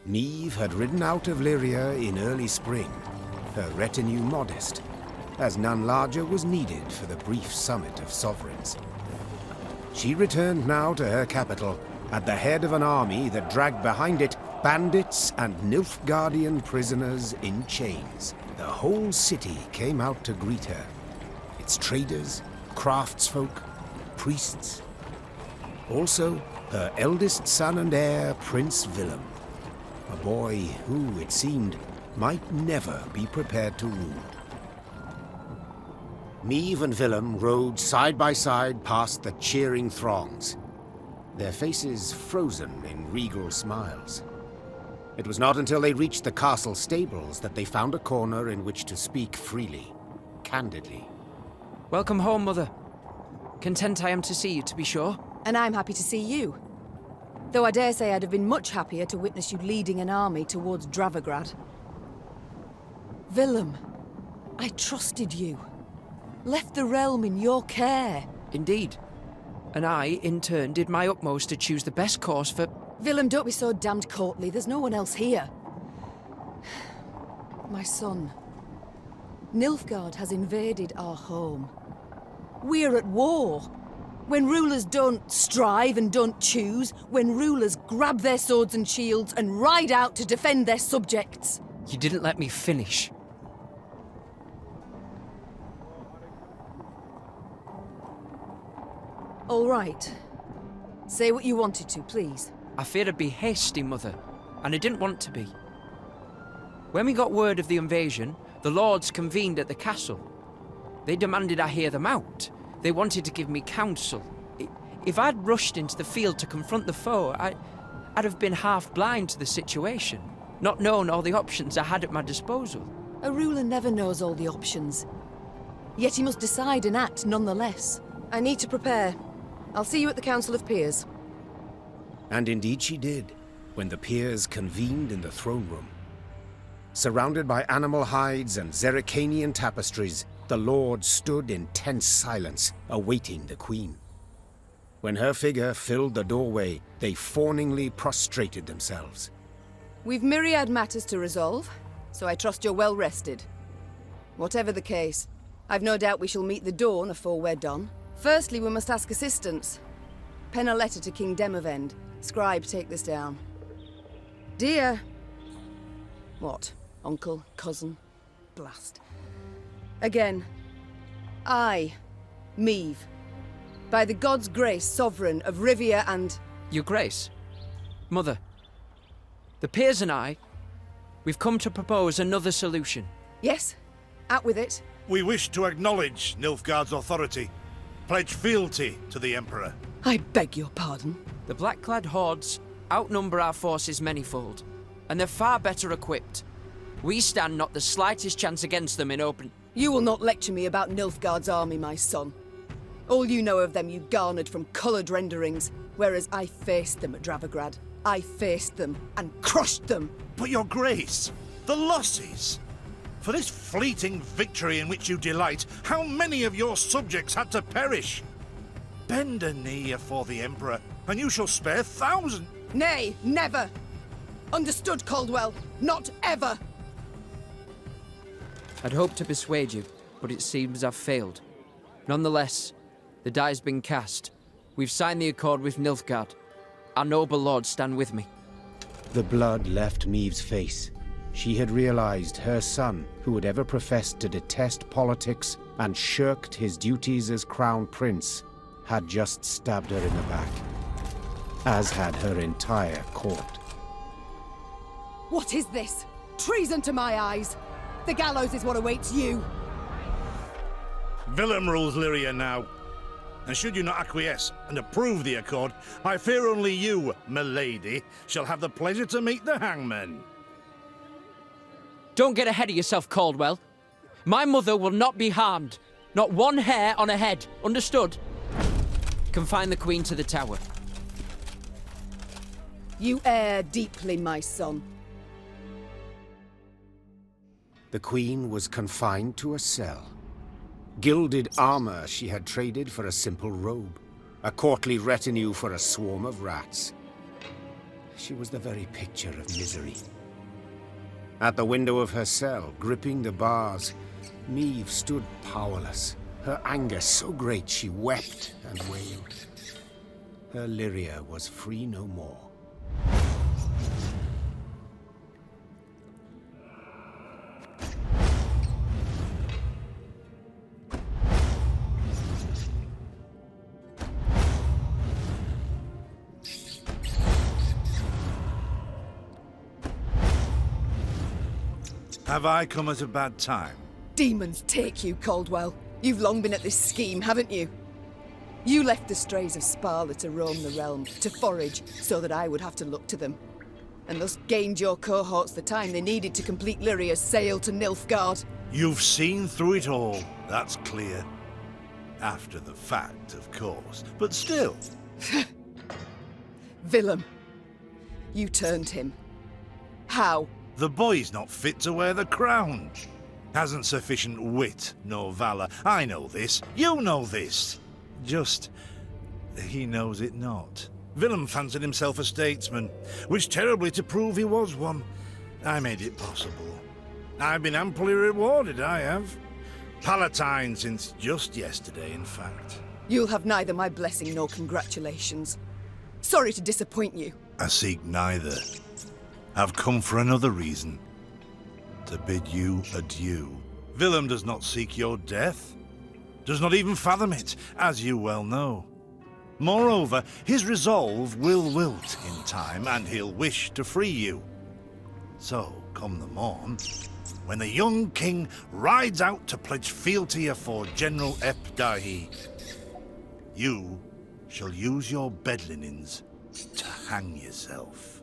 Meve had ridden out of Lyria in early spring, her retinue modest, as none larger was needed for the brief summit of sovereigns. She returned now to her capital, at the head of an army that dragged behind it bandits and Nilfgaardian prisoners in chains. The whole city came out to greet her. Its traders, craftsfolk, priests. Also, her eldest son and heir, Prince Willem. A boy who, it seemed, might never be prepared to rule. Meve and Willem rode side by side past the cheering throngs, their faces frozen in regal smiles. It was not until they reached the castle stables that they found a corner in which to speak freely, candidly. Welcome home, Mother. Content I am to see you, to be sure. And I'm happy to see you. Though I dare say I'd have been much happier to witness you leading an army towards Dravigrad. Willem, I trusted you. Left the realm in your care. Indeed. And I, in turn, did my utmost to choose the best course for... Willem, don't be so damned courtly. There's no one else here. My son. Nilfgaard has invaded our home. We're at war. When rulers don't strive and don't choose, when rulers grab their swords and shields and ride out to defend their subjects. You didn't let me finish. All right. Say what you wanted to, please. I feared I'd be hasty, Mother, and I didn't want to be. When we got word of the invasion, the lords convened at the castle. They demanded I hear them out. They wanted to give me counsel. If I'd rushed into the field to confront the foe, I'd have been half blind to the situation, not known all the options I had at my disposal. A ruler never knows all the options. Yet he must decide and act nonetheless. I need to prepare. I'll see you at the Council of Peers. And indeed she did, when the peers convened in the throne room. Surrounded by animal hides and Zerrikanian tapestries, the lords stood in tense silence, awaiting the queen. When her figure filled the doorway, they fawningly prostrated themselves. We've myriad matters to resolve, so I trust you're well rested. Whatever the case, I've no doubt we shall meet the dawn afore we're done. Firstly, we must ask assistance. Pen a letter to King Demavend. Scribe, take this down. Dear... What? Uncle? Cousin? Blast. Again. I, Meve, by the gods' grace, sovereign of Rivia and... Your Grace. Mother. The peers and I, we've come to propose another solution. Yes? Out with it. We wish to acknowledge Nilfgaard's authority. Pledge fealty to the Emperor. I beg your pardon. The black-clad hordes outnumber our forces manyfold, and they're far better equipped. We stand not the slightest chance against them in open... You will not lecture me about Nilfgaard's army, my son. All you know of them you garnered from coloured renderings, whereas I faced them at Dravigrad. I faced them and crushed them. But your grace, the losses! For this fleeting victory in which you delight, how many of your subjects had to perish? Bend a knee afore the Emperor, and you shall spare thousands. Nay, never! Understood, Caldwell? Not ever! I'd hoped to persuade you, but it seems I've failed. Nonetheless, the die's been cast. We've signed the accord with Nilfgaard. Our noble lords stand with me. The blood left Meve's face. She had realized her son, who had ever professed to detest politics and shirked his duties as crown prince, had just stabbed her in the back, as had her entire court. What is this? Treason to my eyes! The gallows is what awaits you! Willem rules Lyria now. And should you not acquiesce and approve the accord, I fear only you, milady, shall have the pleasure to meet the hangman. Don't get ahead of yourself, Caldwell. My mother will not be harmed. Not one hair on her head. Understood? Confine the Queen to the tower. You err deeply, my son. The queen was confined to a cell. Gilded armor she had traded for a simple robe, a courtly retinue for a swarm of rats. She was the very picture of misery. At the window of her cell, gripping the bars, Meve stood powerless, her anger so great she wept and wailed. Her Lyria was free no more. Have I come at a bad time? Demons take you, Caldwell. You've long been at this scheme, haven't you? You left the strays of Sparla to roam the realm, to forage, so that I would have to look to them. And thus gained your cohorts the time they needed to complete Lyria's sail to Nilfgaard. You've seen through it all, that's clear. After the fact, of course, but still. Willem. You turned him. How? The boy's not fit to wear the crown. Hasn't sufficient wit nor valor. I know this. You know this. Just, he knows it not. Willem fancied himself a statesman, which terribly to prove he was one. I made it possible. I've been amply rewarded, I have. Palatine since just yesterday, in fact. You'll have neither my blessing nor congratulations. Sorry to disappoint you. I seek neither. I've come for another reason. To bid you adieu. Willem does not seek your death. Does not even fathom it, as you well know. Moreover, his resolve will wilt in time, and he'll wish to free you. So, come the morn, when the young king rides out to pledge fealty afore General Ep Dahi, you shall use your bed linens to hang yourself.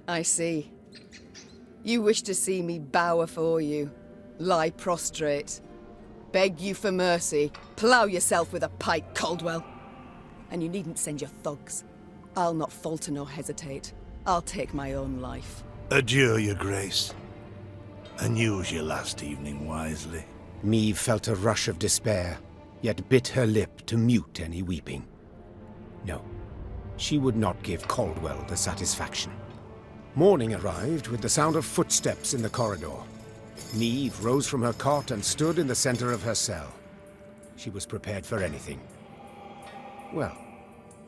I see. You wish to see me bow afore you, lie prostrate, beg you for mercy, plough yourself with a pike, Caldwell. And you needn't send your thugs. I'll not falter nor hesitate. I'll take my own life. Adieu, your grace, and use your last evening wisely. Meve felt a rush of despair, yet bit her lip to mute any weeping. No, she would not give Caldwell the satisfaction. Morning arrived with the sound of footsteps in the corridor. Meve rose from her cot and stood in the center of her cell. She was prepared for anything. Well,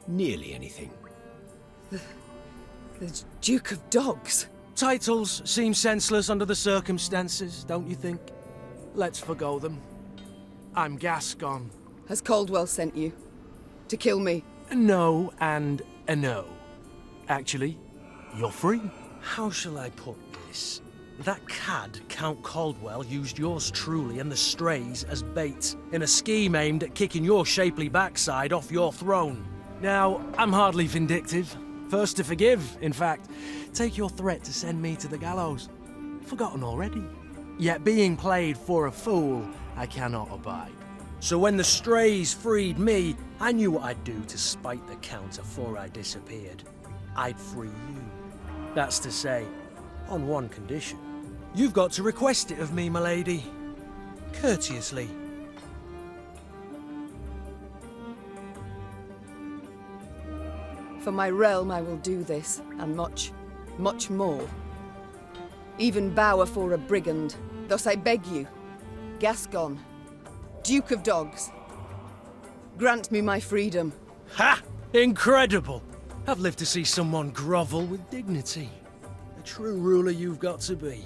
nearly anything. The Duke of Dogs. Titles seem senseless under the circumstances, don't you think? Let's forgo them. I'm Gascon. Has Caldwell sent you? To kill me? No and a no. Actually, you're free. How shall I put this? That cad, Count Caldwell, used yours truly and the strays as bait in a scheme aimed at kicking your shapely backside off your throne. Now, I'm hardly vindictive. First to forgive, in fact. Take your threat to send me to the gallows. Forgotten already. Yet being played for a fool, I cannot abide. So when the strays freed me, I knew what I'd do to spite the Count afore I disappeared. I'd free you. That's to say, on one condition. You've got to request it of me, my lady. Courteously. For my realm I will do this, and much, much more. Even bow afore a brigand. Thus I beg you, Gascon, Duke of Dogs, grant me my freedom. Ha! Incredible! I've lived to see someone grovel with dignity. The true ruler you've got to be.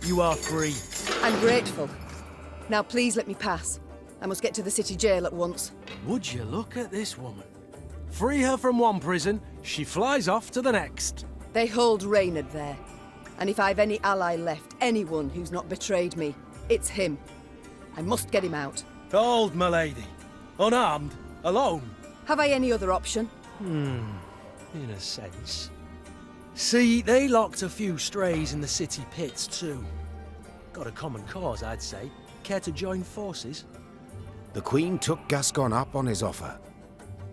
You are free. I'm grateful. Now please let me pass. I must get to the city jail at once. Would you look at this woman? Free her from one prison, she flies off to the next. They hold Reynard there. And if I've any ally left, anyone who's not betrayed me, it's him. I must get him out. Hold, my lady. Unarmed? Alone? Have I any other option? In a sense. See, they locked a few strays in the city pits too. Got a common cause, I'd say. Care to join forces? The Queen took Gascon up on his offer.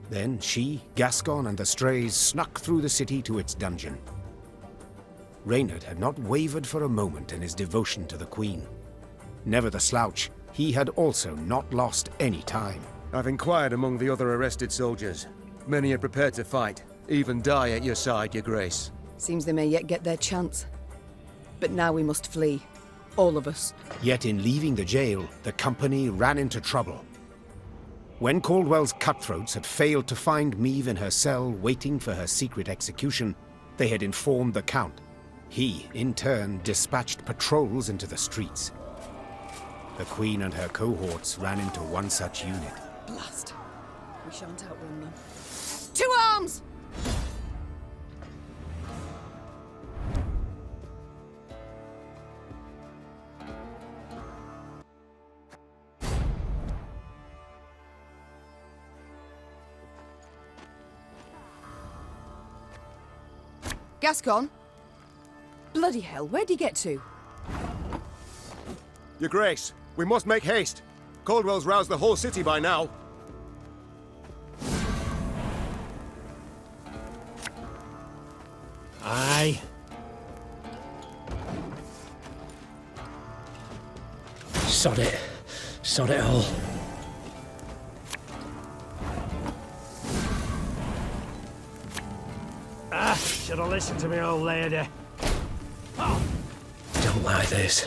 Then she, Gascon, and the strays snuck through the city to its dungeon. Reynard had not wavered for a moment in his devotion to the Queen. Never the slouch, he had also not lost any time. I've inquired among the other arrested soldiers. Many are prepared to fight, even die at your side, Your Grace. Seems they may yet get their chance. But now we must flee. All of us. Yet in leaving the jail, the company ran into trouble. When Caldwell's cutthroats had failed to find Meve in her cell waiting for her secret execution, they had informed the Count. He, in turn, dispatched patrols into the streets. The Queen and her cohorts ran into one such unit. Blast. We shan't outrun them. To arms! Gascon? Bloody hell, where'd he get to? Your Grace, we must make haste. Caldwell's roused the whole city by now. Aye. Sod it. Sod it all. Should have listened to me, old lady. Oh. Don't like this.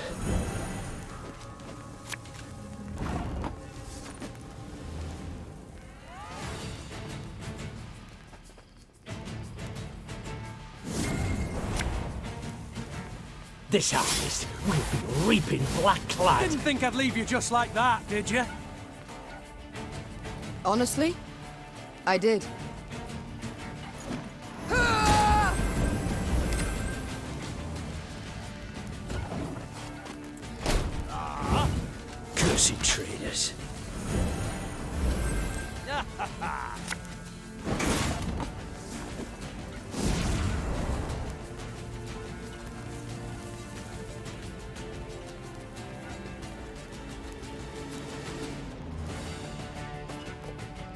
This harvest will be reaping black clad. Didn't think I'd leave you just like that, did you? Honestly, I did. Cursed traitors.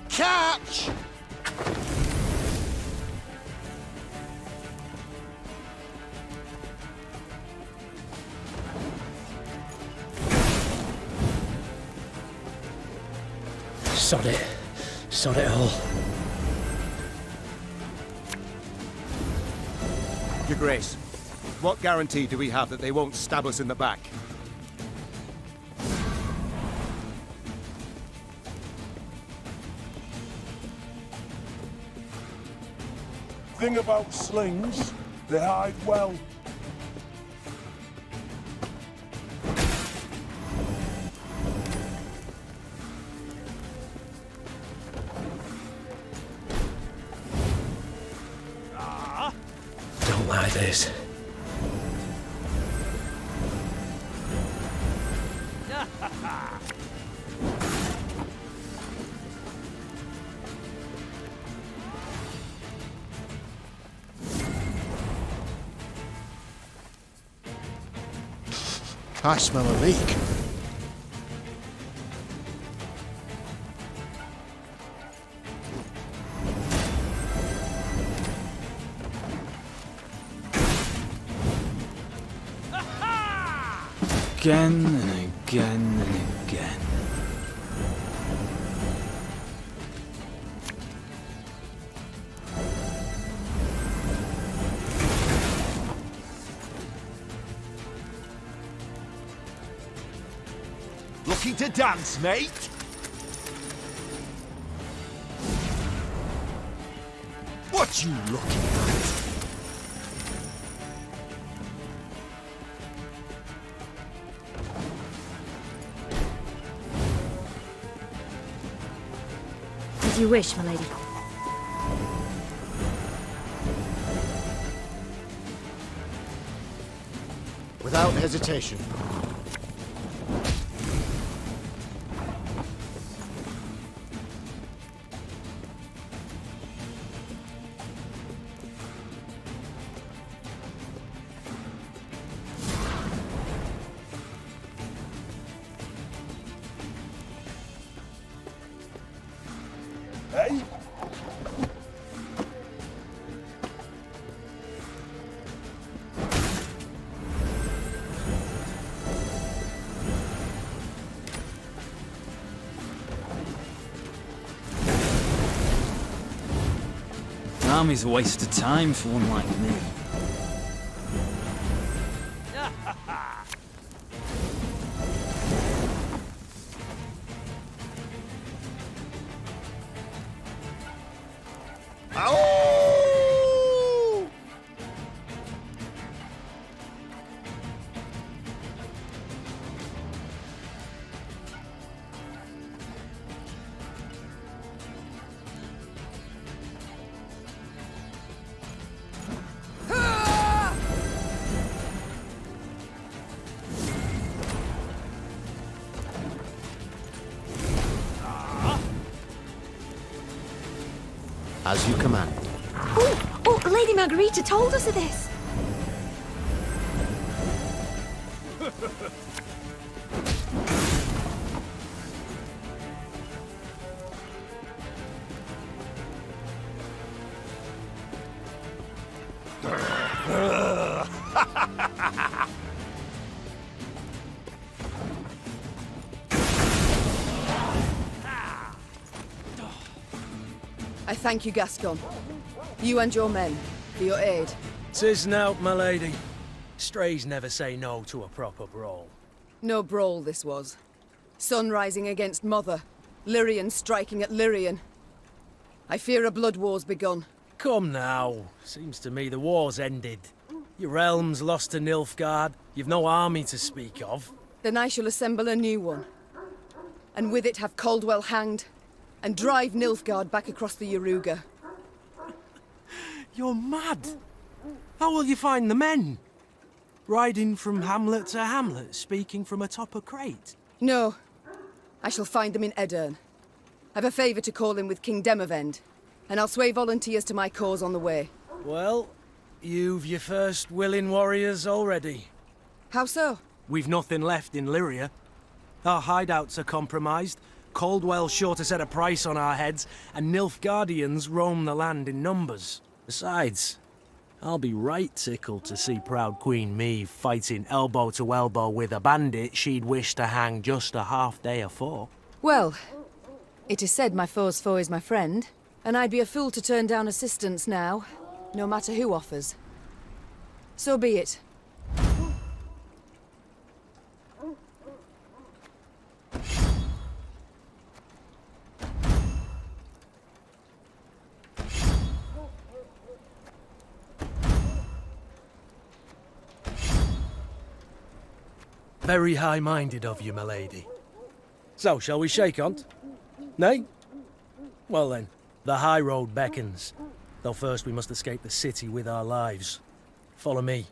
Catch! Sod it. Sod it all. Your Grace, what guarantee do we have that they won't stab us in the back? Thing about slings, they hide well. Don't like this. I smell a leak. Again and again and again. Looking to dance, mate? What you looking at? As you wish, my lady. Without hesitation. Hey? army's a waste of time for one like me. As you command. Oh, Lady Margarita told us of this. I thank you, Gascon. You and your men, for your aid. 'Tis nought, my lady. Strays never say no to a proper brawl. No brawl this was. Sun rising against Mother. Lyrian striking at Lyrian. I fear a blood war's begun. Come now. Seems to me the war's ended. Your realm's lost to Nilfgaard. You've no army to speak of. Then I shall assemble a new one. And with it have Caldwell hanged, and drive Nilfgaard back across the Yaruga. You're mad. How will you find the men? Riding from hamlet to hamlet, speaking from atop a crate? No. I shall find them in Aedirn. I've a favour to call in with King Demavend, and I'll sway volunteers to my cause on the way. Well, you've your first willing warriors already. How so? We've nothing left in Lyria. Our hideouts are compromised, Caldwell's sure to set a price on our heads, and Nilfgaardians roam the land in numbers. Besides, I'll be right tickled to see proud Queen Meve fighting elbow to elbow with a bandit she'd wish to hang just a half day afore. Well, it is said my foe's foe is my friend, and I'd be a fool to turn down assistance now, no matter who offers. So be it. Very high-minded of you, my lady. So, shall we shake on't? Nay? Well then, the high road beckons. Though first we must escape the city with our lives. Follow me.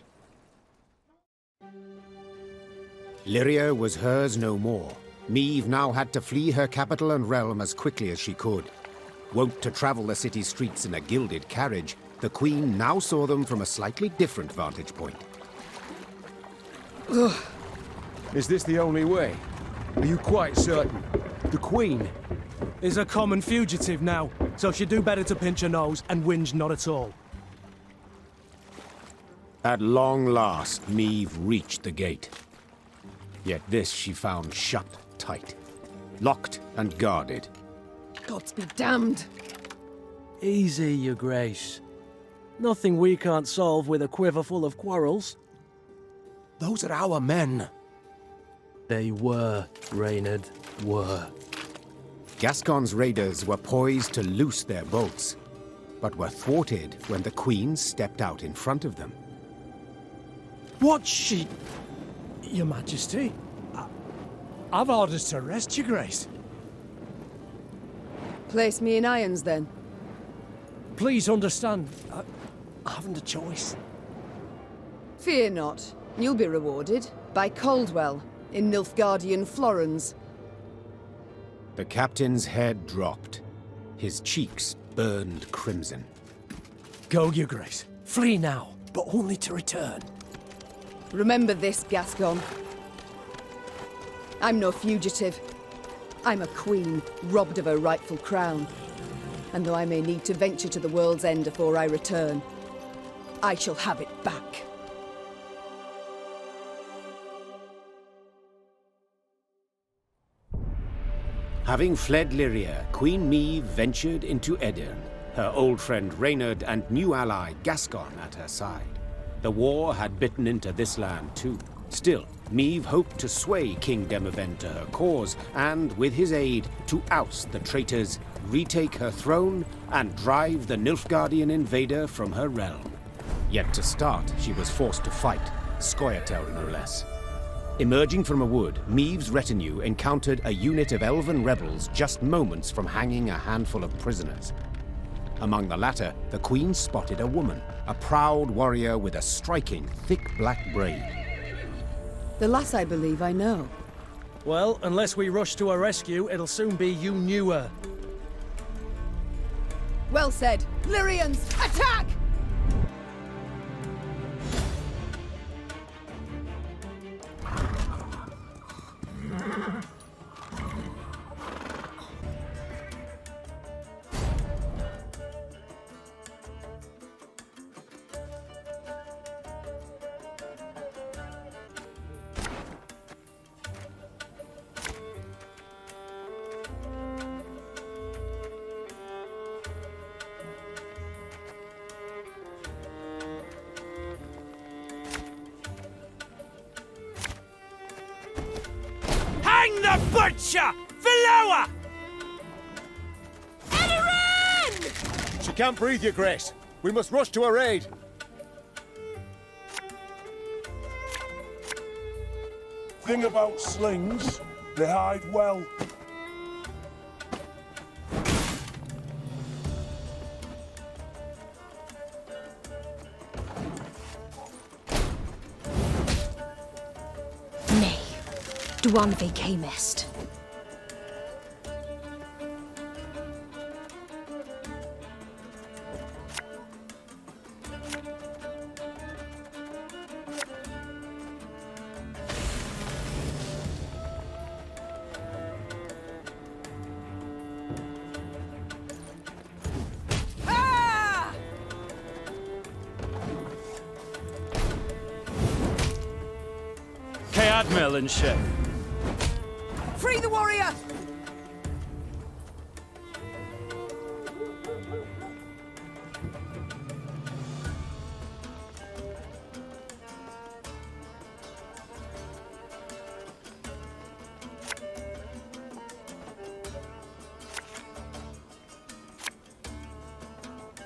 Lyria was hers no more. Meve now had to flee her capital and realm as quickly as she could. Wont to travel the city streets in a gilded carriage, the Queen now saw them from a slightly different vantage point. Ugh. Is this the only way? Are you quite certain? The Queen is a common fugitive now, so she'd do better to pinch her nose and whinge not at all. At long last, Meve reached the gate. Yet this she found shut tight, locked and guarded. Gods be damned! Easy, your grace. Nothing we can't solve with a quiver full of quarrels. Those are our men. They were, Reynard, were. Gascon's raiders were poised to loose their bolts, but were thwarted when the Queen stepped out in front of them. What's she... Your Majesty? I've orders to arrest your grace. Place me in irons, then. Please understand, I haven't a choice. Fear not. You'll be rewarded by Caldwell in Nilfgaardian Florens. The captain's head dropped. His cheeks burned crimson. Go, your grace. Flee now, but only to return. Remember this, Gascon. I'm no fugitive. I'm a queen, robbed of her rightful crown. And though I may need to venture to the world's end before I return, I shall have it back. Having fled Lyria, Queen Meve ventured into Aedirn, her old friend Reynard and new ally Gascon at her side. The war had bitten into this land too. Still, Meve hoped to sway King Demavend to her cause, and with his aid, to oust the traitors, retake her throne, and drive the Nilfgaardian invader from her realm. Yet to start, she was forced to fight, Scoia'tael no less. Emerging from a wood, Meve's retinue encountered a unit of elven rebels just moments from hanging a handful of prisoners. Among the latter, the Queen spotted a woman, a proud warrior with a striking, thick black braid. The lass I believe I know. Well, unless we rush to her rescue, it'll soon be you knew her. Well said. Lyrians, attack! Hang the butcher! Valoa! Aedirn! She can't breathe, Your Grace. We must rush to her aid. Thing about slings, they hide well. Nay, Dwan ve camest. Admiral and ship. Free the warrior!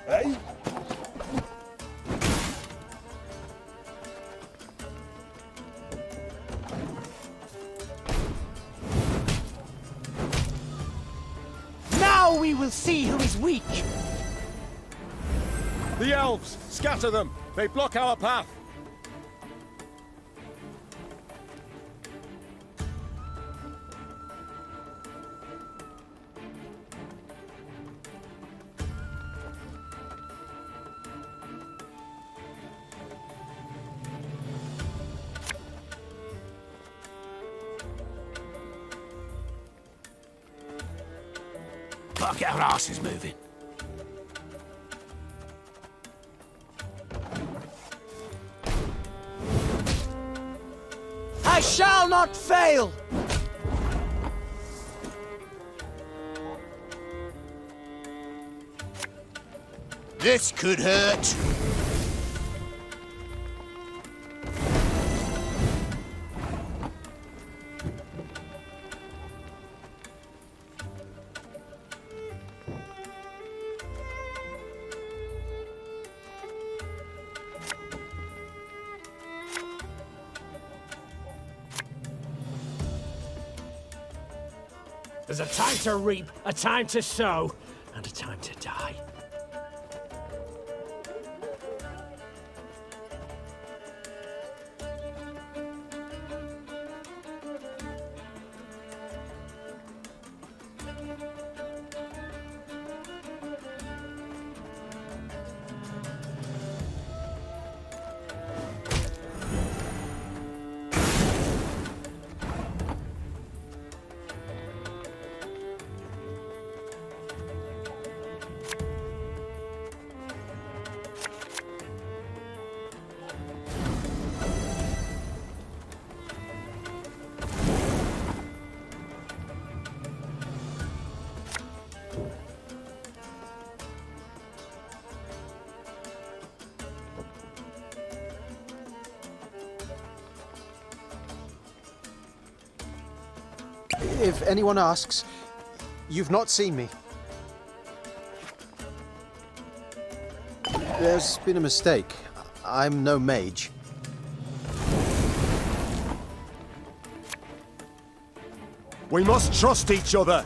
Hey? We will see who is weak. The elves! Scatter them! They block our path! Gotta get our asses moving. I shall not fail! This could hurt. There's a time to reap, a time to sow, and a time to die. If anyone asks, you've not seen me. There's been a mistake. I'm no mage. We must trust each other!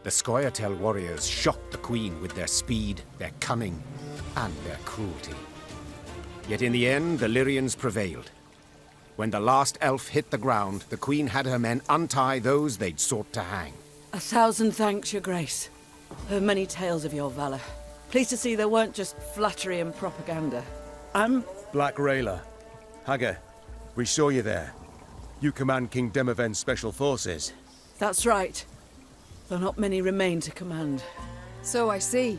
The Scoia'tael warriors shocked the Queen with their speed, their cunning, and their cruelty. Yet in the end, the Lyrians prevailed. When the last elf hit the ground, the Queen had her men untie those they'd sought to hang. 1,000 thanks, Your Grace. Heard many tales of your valor. Pleased to see there weren't just flattery and propaganda. I'm... Black Rayla. Haga, we saw you there. You command King Demoven's special forces. That's right. Though not many remain to command. So I see.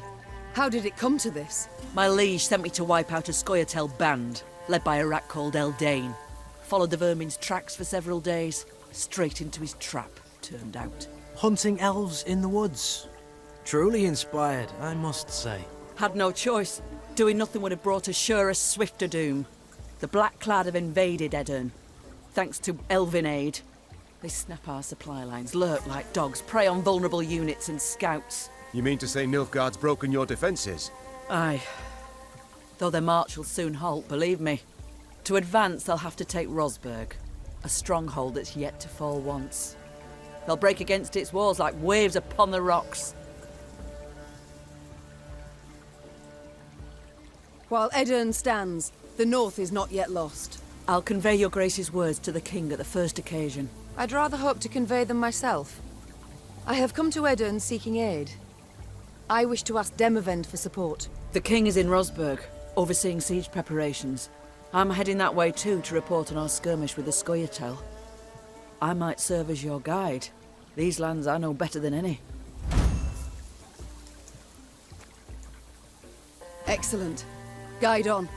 How did it come to this? My liege sent me to wipe out a Scoia'tael band, led by a rat called Eldain. Followed the vermin's tracks for several days. Straight into his trap, turned out. Hunting elves in the woods. Truly inspired, I must say. Had no choice. Doing nothing would have brought us surer, swifter doom. The Black Clad have invaded Aedirn. Thanks to elven aid. They snap our supply lines, lurk like dogs, prey on vulnerable units and scouts. You mean to say Nilfgaard's broken your defences? Aye. Though their march will soon halt, believe me. To advance, they'll have to take Rosberg, a stronghold that's yet to fall once. They'll break against its walls like waves upon the rocks. While Aedirn stands, the north is not yet lost. I'll convey your grace's words to the king at the first occasion. I'd rather hope to convey them myself. I have come to Aedirn seeking aid. I wish to ask Demoven for support. The king is in Rosberg, overseeing siege preparations. I'm heading that way too to report on our skirmish with the Scoia'tael. I might serve as your guide. These lands I know better than any. Excellent. Guide on.